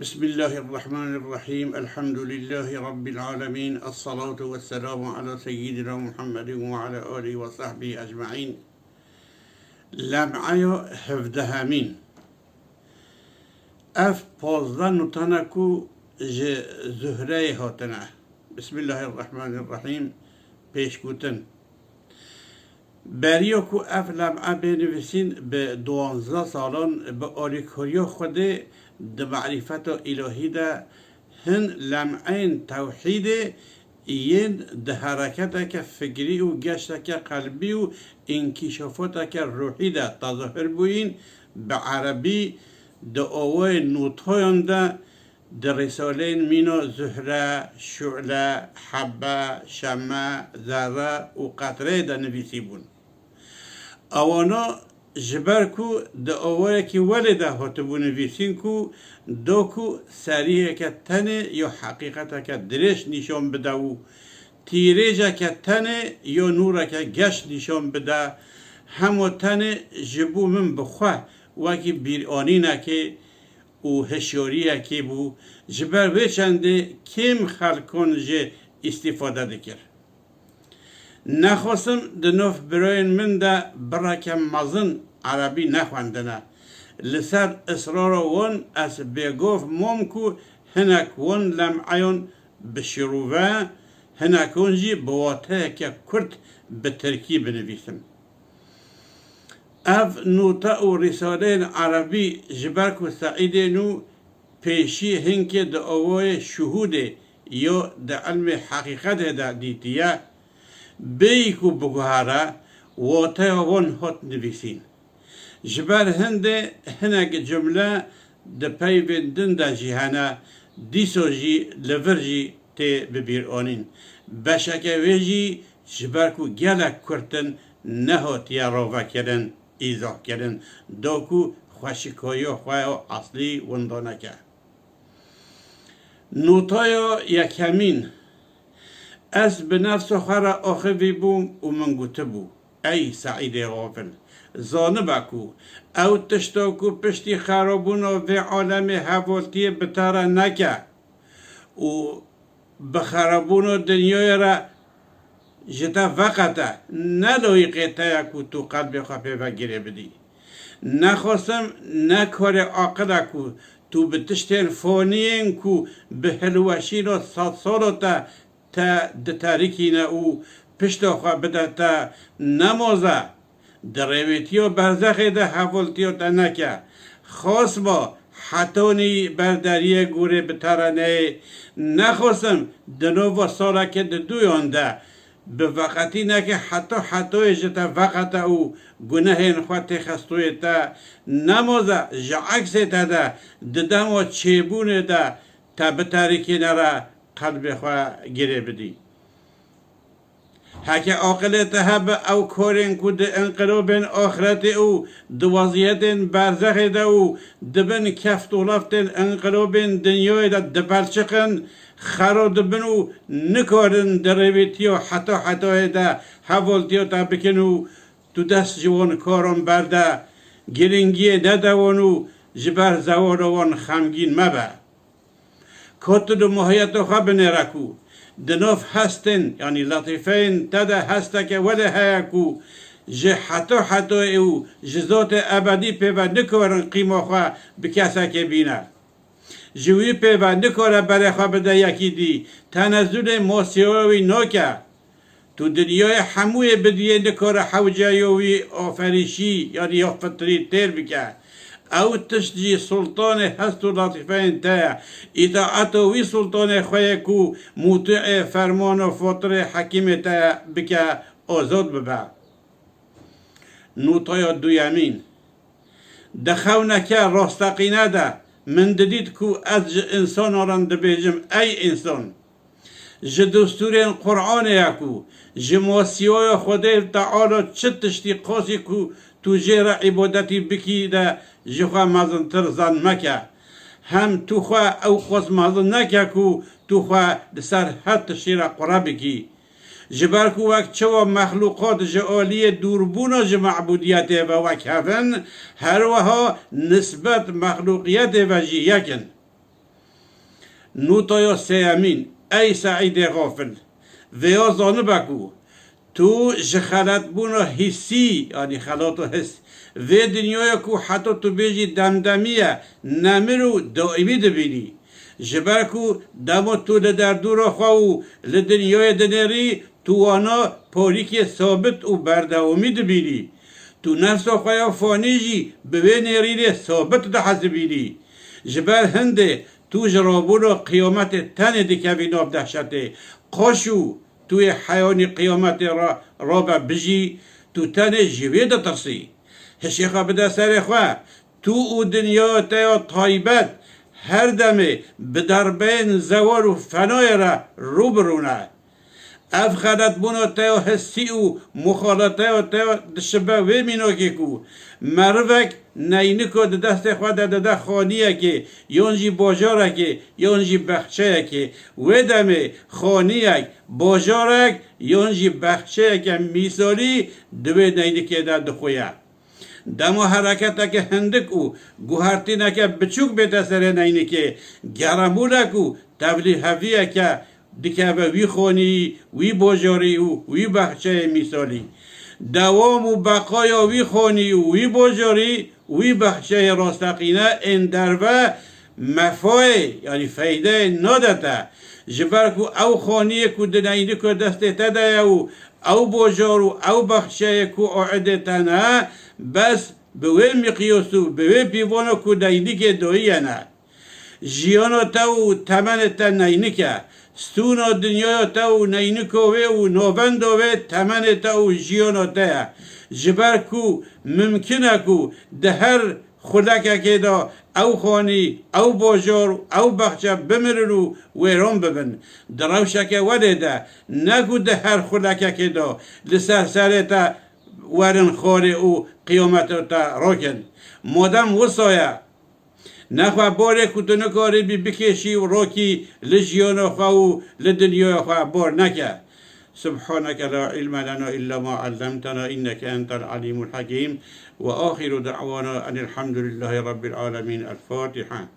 بسم الله الرحمن الرحيم الحمد لله رب العالمين الصلاة والسلام على سيدنا محمد وعلى آله وصحبه أجمعين. لمعه هفدهمين اف پازده نتنکو زهره هاتنه. بسم الله الرحمن الرحيم پیش گوتن بریو کو اف لمعه بنویسین به 12 سالان به آلیکوریا خوده ده معرفت الهی ده هن لمعین توحید این ده حرکت که فکری و گشت که قلبی و انکشافات که روحی ده تظاهر بوین به عربی ده آوای نوتهایان ده رسالین مینا زهره، شعله، حبه، شمه، ذره و قطره ده نویسی بون. اوانا جبر کو ده آوای که ولده هاتبو نویسین کو دو کو سریعه که تنه یا حقیقت که درش نشان بده و تیریجه که تنه یا نوره که گشت نشان بده همو تنه جبو من بخواه وکی بیرانی نکه و هشیاریه که بو جبر وچنده کم خلکون جه استفاده دکر. نخواستم دنوف براین من ده براکم مزن عربی نخواندنه لسر اصرار وان از بگوف ممکو هنک وان لمعیون بشروفه هنکون جی بواته که کرد به ترکی بنویسم. اف نوتا و رساله عربی جبرکو سعیده نو پیشی هنکه ده آوای شهوده یا ده علم حقیقت ده دیتیه بیکو بگوهاره واته وان هات نویسین. جبر هنده هنگ جمله ده پیوندن ده جیهانه دیسو جی لور جی تی ببیر آنین. بشکه ویجی جبرکو گلک کرتن نهات یا روه کرن ایزاه کردن دوکو خوشکایی خواه اصلی وندانه که نوتایا یکمین از به نفس خواه آخوی بوم و من گوته بو ای سعید غافل زانه بکو او تشتاکو پشتی خرابون و عالم حوالتی بتره نکه و بخرابون دنیای را جتا وقتا ندایقه تایکو تو قلب خواه پیوه گیره بدی. نخواستم نکار عاقله کو تو به تشتین فانین کو به هلوشین و 100 سالو تا ده تاریکی نه او پشتا خواه بده تا نمازه در رویتی و برزخی ده حوالتی و تا نکه خاص با حتانی بردریه گوره بترانه نخواستم دنو و ساله که دویان ده به وقتی نه که حتی جتا وقت او گناه این خواهد تخستوی تا نمازه جعکس تا ده ددم و چیبونه ده تا به تاریکی نره قلب خواه گیره بدی. هکه عاقلت هب او کارین که ده انقلاب آخرت او ده وضعیت برزخ ده او ده بن کفت و لفت انقلاب دنیای ده ده پرچقن خراد بنو نکارن در رویتی و حتی ده حوالتی و تا بکنو تو دست جوان کارم برده گرنگی ندوانو جبر زواروان خمگین مبه کت دو ماهیت خواه بنرکو دناف هستن یعنی لطیفین تده هسته که ولی هیکو جه حتی او جزات ابدی پیوه نکارن قیمه خواه بکسه که بینه جوی پیوه نکاره برای خواه بده یکی دی تنزل ماسیوی ناکه تو دنیای هموی بدیه نکاره حوجایوی آفریشی یعنی یا فطری تیر بکه او تشجی سلطان هست و لطیفین تایه اطاعتوی سلطان خواه کو موطع فرمان و فطر حکیم تایه بکه آزاد ببه. نوتای دویمین دخو نکه راستقینه ده من دید کو از انسان آران بیجم ای انسان جه دستور قرآن یکو جه ماسیای خدا تعالی چه تشتی قاسی کو تو جه را عبادتی بکی ده جه خواه مزن تر زن مکه هم تو خواه او قاس مزن نکه کو تو خواه سر حد تشتی را قرآن بکی جبر کو وقت چوا مخلوقات جعالی دوربون جه معبودیت و وک هفن هر وها نسبت مخلوقیت و جی یکن نوتایا سیامین ای سعید غافل ویا زانه بکو تو جخلت بونا حسی یعنی خلات و حس و دنیای کو حتی تو بیجی دمدمیه نمیرو دائمی دبینی جبر کو دمو تو لدر دور خواهو لدنیای دنری تو آنا پاریکی ثابت و بردوامی دبینی تو نفس خواهی فانیجی به نریل ثابت ده حزبینی جبر هنده تو جرابون قیامت تن دکوی ناب دهشته قاشو توی حیانی قیامت را بجی تو تن جوی ده ترسی هشیخا بده سر خواه تو او دنیا تیا طایبت هر دمه به دربین زوال و فنای را رو برونه اف خلط بونا تیا حسی و مخالطه تیا دشبه وی مینا که کو مروک نینکو ده دست خود ده خانیه که یونجی باجاره که یونجی بخچه که و دمه خانیه باجاره یونجی بخچه که میسالی دوی نینکه ده دخویه دما حرکت که هندک او گوهرتی نکه بچوک بیت سر نینکه گرمونه کو تبلی هفیه که دیگه وی خانی وی باجاری و وی بخچه میسالی دوام و بقای وی خانی و وی باجاری وی بخچه راستقینه این دربه مفای یعنی فایده نداده جبر کو او خانی کو دنینی کو دست تده او باجار او بخچه کو اعده تنه بس به وی مقیاسو به وی پیوانو کو دینی که دویی نه جیانو تاو تمن تا نینکه ستونا دنیا تاو نینکوه و نوبندوه تمن تاو جیانو تاو جبر کو ممکنه کو ده هر خلکه که دا او خانی او باجار او بخچه بمرنو ویران ببن دروشه که وده ده نگو ده هر خلکه که دا لسر سره تا ورن خاره او قیامت تا راکن مادم وصایه نخواه باره کتو نکاری بی بکشی و راکی لجیان خواه و لدنیا خواه بار نکه سبحانك لا علم لنا إلا ما علمتنا إنك أنت العليم الحكيم وآخر دعوانا أن الحمد لله رب العالمين الفاتحة